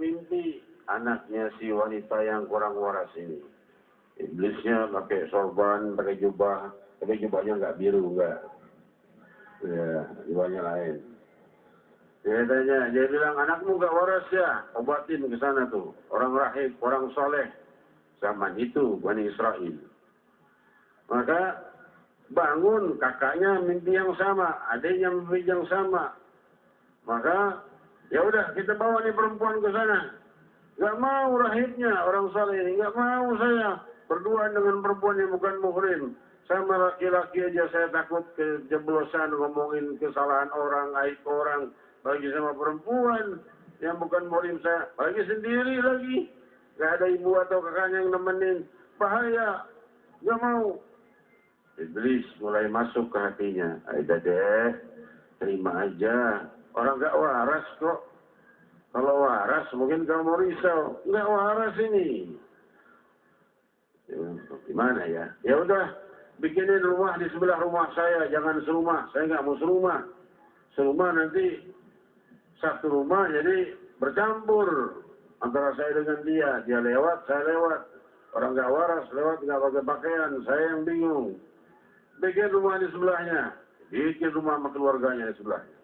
mimpi anaknya si wanita yang kurang waras ini. Iblisnya pakai sorban, pakai jubah, tapi jubahnya nggak biru, nggak. Ya, jubahnya lain. Dia tanya, dia bilang, anakmu nggak waras ya, obatin ke sana tuh. Orang rahib, orang soleh. Zaman itu, Bani Israel. Maka bangun, kakaknya mimpi yang sama, adiknya mimpi yang sama. Maka ya udah kita bawa nih perempuan ke sana. Gak mau rahibnya orang saleh ini, gak mau saya berduaan dengan perempuan yang bukan muhrim. Sama laki-laki aja saya takut kejeblosan ngomongin kesalahan orang, aib orang. Bagi sama perempuan yang bukan muhrim saya, bagi sendiri lagi. Gak ada ibu atau kakaknya yang nemenin. Bahaya, gak mau. Iblis mulai masuk ke hatinya. Aida deh, terima aja. Orang gak waras kok. Kalau waras mungkin kamu risau. Nggak waras ini. Ya, gimana ya? Ya udah, bikinin rumah di sebelah rumah saya. Jangan serumah. Saya nggak mau serumah. Serumah nanti satu rumah jadi bercampur antara saya dengan dia. Dia lewat, saya lewat. Orang nggak waras lewat nggak pakai pakaian. Saya yang bingung. Bikin rumah di sebelahnya. Bikin rumah sama keluarganya di sebelahnya.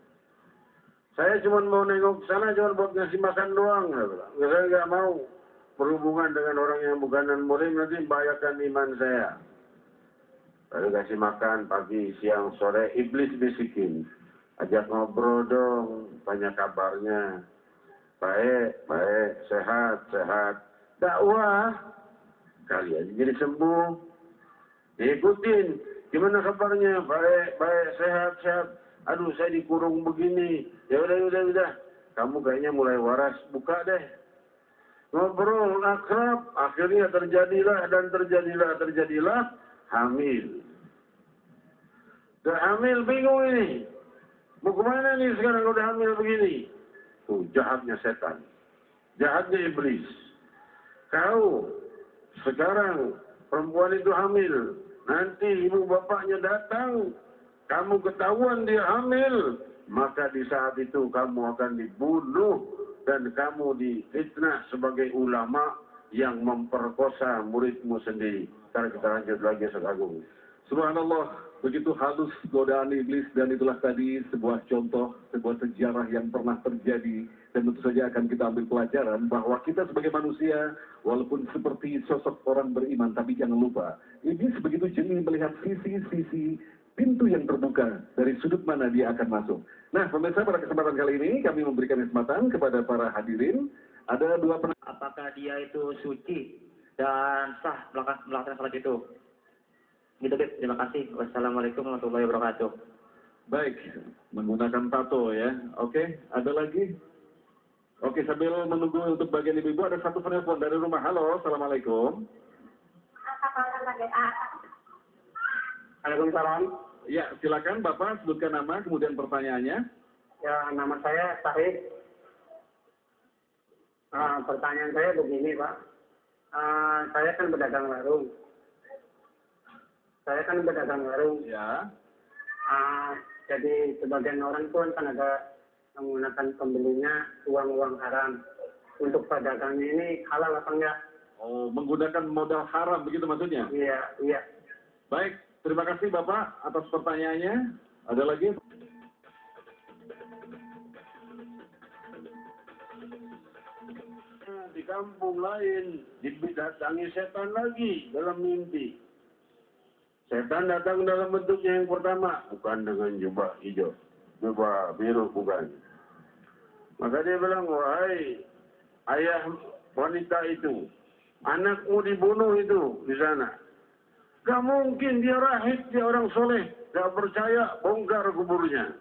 Saya cuma mau nengok ke sana cuma buat ngasih makan doang. Saya nggak mau berhubungan dengan orang yang bukan non-murim, nanti membahayakan iman saya. Lalu kasih makan pagi, siang, sore, iblis bisikin. Ajak ngobrol dong, tanya kabarnya. Baik, baik, sehat, sehat. Dakwah, kali aja jadi sembuh. Diikutin, gimana kabarnya? Baik, baik, sehat, sehat. Aduh, saya dikurung begini. Ya udah. Kamu kayaknya mulai waras. Buka deh. Ngobrol, akrab. Akhirnya terjadilah hamil. Udah hamil, bingung ini. Mau kemana nih sekarang udah hamil begini? Tuh, jahatnya setan. Jahatnya iblis. Kau sekarang perempuan itu hamil. Nanti ibu bapaknya datang. Kamu ketahuan dia hamil, maka di saat itu kamu akan dibunuh dan kamu difitnah sebagai ulama yang memperkosa muridmu sendiri. Ntar kita lanjut lagi, Ustaz Agung. Subhanallah, begitu halus godaan iblis, dan itulah tadi sebuah contoh, sebuah sejarah yang pernah terjadi, dan tentu saja akan kita ambil pelajaran bahwa kita sebagai manusia, walaupun seperti sosok orang beriman, tapi jangan lupa, iblis begitu jeli melihat sisi-sisi pintu yang terbuka dari sudut mana dia akan masuk. Nah, pemirsa, pada kesempatan kali ini kami memberikan kesempatan kepada para hadirin. Ada dua apakah dia itu suci dan sah melakukan salat itu? Gitu, Bib. Terima kasih. Wassalamualaikum warahmatullahi wabarakatuh. Baik, menggunakan tato ya. Oke, ada lagi? Oke, sambil menunggu untuk bagian ibu-ibu, ada satu penelpon dari rumah. Halo, Assalamualaikum. Waalaikumsalam. Ya, silakan Bapak sebutkan nama, kemudian pertanyaannya. Ya, nama saya Tahir. Pertanyaan saya begini, Pak. Saya kan berdagang warung. Ya. Jadi sebagian orang pun kan ada menggunakan pembelinya uang haram. Untuk pedagangnya ini halal apa enggak? Oh, menggunakan modal haram begitu maksudnya? Iya. Baik, terima kasih Bapak atas pertanyaannya. Ada lagi? Di kampung lain didatangi setan lagi dalam mimpi. Setan datang dalam bentuknya yang pertama, bukan dengan jubah hijau, jubah biru, bukan. Maka dia bilang, wahai ayah wanita itu, anakmu dibunuh itu di sana. Gak mungkin dia rahib, dia orang soleh. Gak percaya, bongkar kuburnya.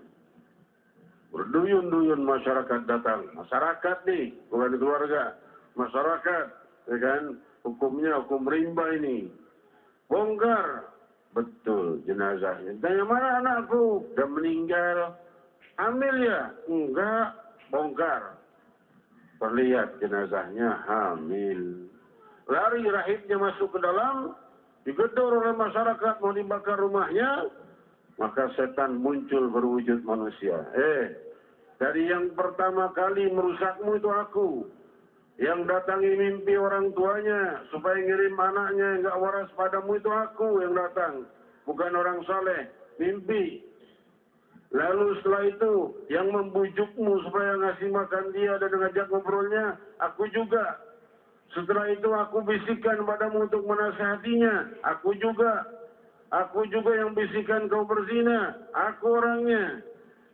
Berduyun-duyun masyarakat datang. Masyarakat nih, bukan keluarga. Masyarakat, ya kan? Hukumnya hukum rimba ini. Bongkar. Betul jenazahnya. Tanya, mana anakku? Udah meninggal. Hamil ya? Enggak. Bongkar. Terlihat jenazahnya hamil. Lari rahibnya masuk ke dalam. Digedor oleh masyarakat mau dibakar rumahnya. Maka setan muncul berwujud manusia. Dari yang pertama kali merusakmu itu aku. Yang datangi mimpi orang tuanya supaya ngirim anaknya yang nggak waras padamu itu aku yang datang, bukan orang saleh. Mimpi. Lalu setelah itu yang membujukmu supaya ngasih makan dia dan ngajak ngobrolnya, aku juga. Setelah itu aku bisikan padamu untuk menasihatinya, aku juga. Aku juga yang bisikan kau berzina, aku orangnya.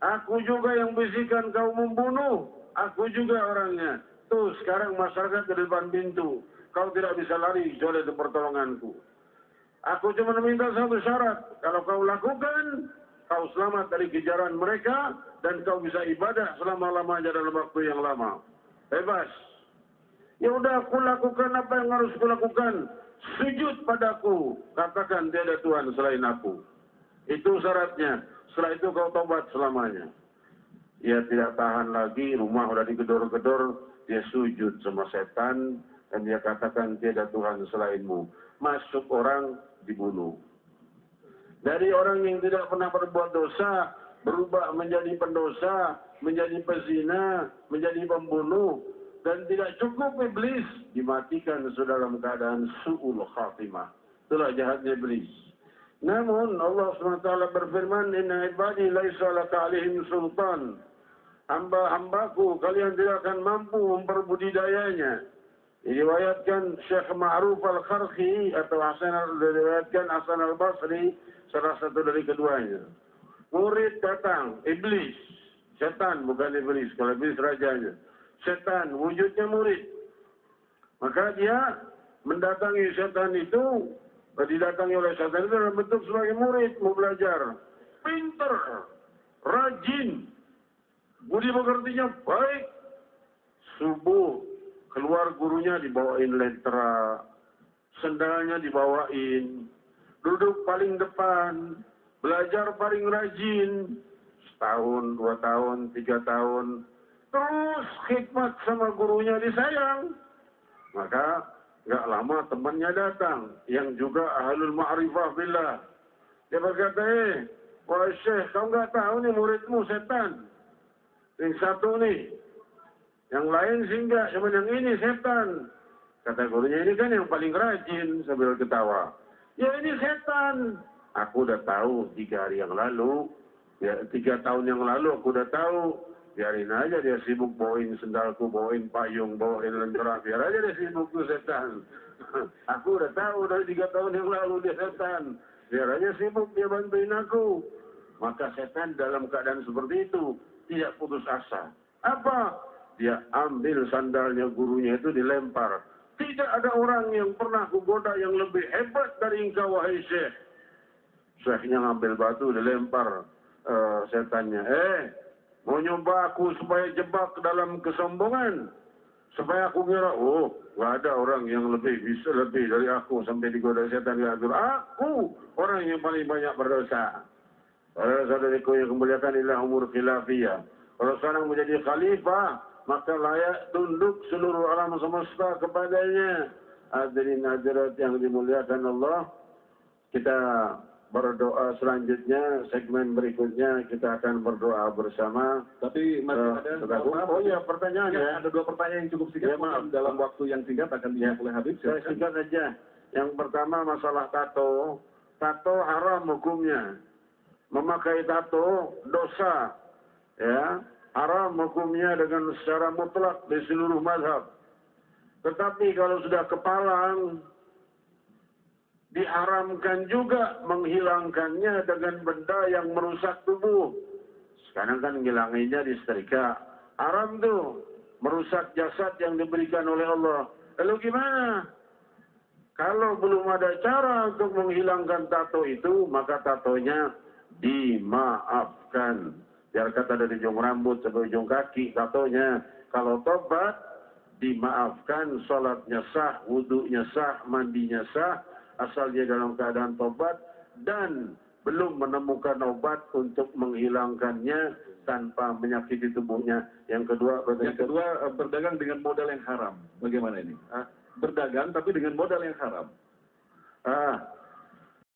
Aku juga yang bisikan kau membunuh, aku juga orangnya. Tuh sekarang masyarakat di depan pintu, kau tidak bisa lari kecuali dari pertolonganku. Aku cuma meminta satu syarat, kalau kau lakukan, kau selamat dari kejaran mereka, dan kau bisa ibadah selama-lamanya dalam waktu yang lama. Bebas. Ya udah, aku lakukan apa yang harus aku lakukan. Sujud padaku, katakan tiada Tuhan selain aku. Itu syaratnya. Setelah itu kau tobat selamanya. Ia tidak tahan lagi, rumah udah digedor-gedor, dia sujud sama setan, dan dia katakan tiada Tuhan selainmu. Masuk orang, dibunuh. Dari orang yang tidak pernah berbuat dosa, berubah menjadi pendosa, menjadi pezina, menjadi pembunuh, dan tidak cukup iblis, dimatikan dalam keadaan su'ul khatimah. Itulah jahatnya iblis. Namun Allah SWT berfirman, Inna ibadi laisa laka alaihim sultan. Hamba-hambaku, kalian tidak akan mampu memperbudidayanya. Diriwayatkan Syekh Ma'ruf Al-Kharqi atau diriwayatkan Hasan Al-Basri, salah satu dari keduanya. Murid datang, iblis, setan bukan iblis, kalau iblis rajanya. Setan, wujudnya murid. Maka dia mendatangi setan itu, didatangi oleh setan itu dalam bentuk sebagai murid, mau belajar. Pinter, rajin, budi pekertinya baik. Subuh, keluar gurunya dibawain lentera, sendalnya dibawain, duduk paling depan, belajar paling rajin, setahun, 2 tahun, 3 tahun, terus khidmat sama gurunya disayang. Maka nggak lama temannya datang, yang juga ahlul ma'rifah billah. Dia berkata, wah Syekh, kau nggak tahu nih muridmu setan. Yang satu nih, yang lain sih enggak, cuma yang ini setan. Kata gurunya, ini kan yang paling rajin, sambil ketawa. Ya ini setan. Aku udah tahu 3 hari yang lalu, ya 3 tahun yang lalu aku udah tahu. Biarin aja dia sibuk bawain sendalku, bawain payung, bawain lentera. Biar aja dia sibuk tuh setan. Aku udah tahu dari 3 tahun yang lalu dia setan. Biar aja sibuk dia bantuin aku. Maka setan dalam keadaan seperti itu tidak putus asa. Apa? Dia ambil sandalnya gurunya itu dilempar. Tidak ada orang yang pernah kugoda yang lebih hebat dari engkau wahai Syekh. Syekhnya ngambil batu dilempar setannya. Mau nyoba aku supaya jebak dalam kesombongan. Supaya aku kira, nggak ada orang yang lebih dari aku sampai digoda setan. Aku orang yang paling banyak berdosa. Saudara-saudariku yang kemuliakan inilah umur khilafiyah. Kalau sekarang menjadi khalifah, maka layak tunduk seluruh alam semesta kepadanya. Hadirin hadirat yang dimuliakan Allah, kita berdoa selanjutnya, segmen berikutnya kita akan berdoa bersama. Tapi masih ada pertanyaan ya. Ada 2 pertanyaan yang cukup singkat. Dalam waktu yang singkat akan dijawab oleh Habib. Saya singkat saja. Yang pertama masalah tato. Tato haram hukumnya. Memakai tato dosa, ya, haram hukumnya dengan secara mutlak di seluruh mazhab. Tetapi kalau sudah kepalang, diharamkan juga menghilangkannya dengan benda yang merusak tubuh. Sekarang kan ngilanginnya disetrika. Haram tuh, merusak jasad yang diberikan oleh Allah. Lalu gimana? Kalau belum ada cara untuk menghilangkan tato itu, maka tatonya dimaafkan. Biar kata dari ujung rambut sampai ujung kaki tatonya. Kalau tobat, dimaafkan, sholatnya sah, wudunya sah, mandinya sah, asal dia dalam keadaan tobat dan belum menemukan obat untuk menghilangkannya tanpa menyakiti tubuhnya. Yang kedua, berdagang dengan modal yang haram. Bagaimana ini? Berdagang tapi dengan modal yang haram.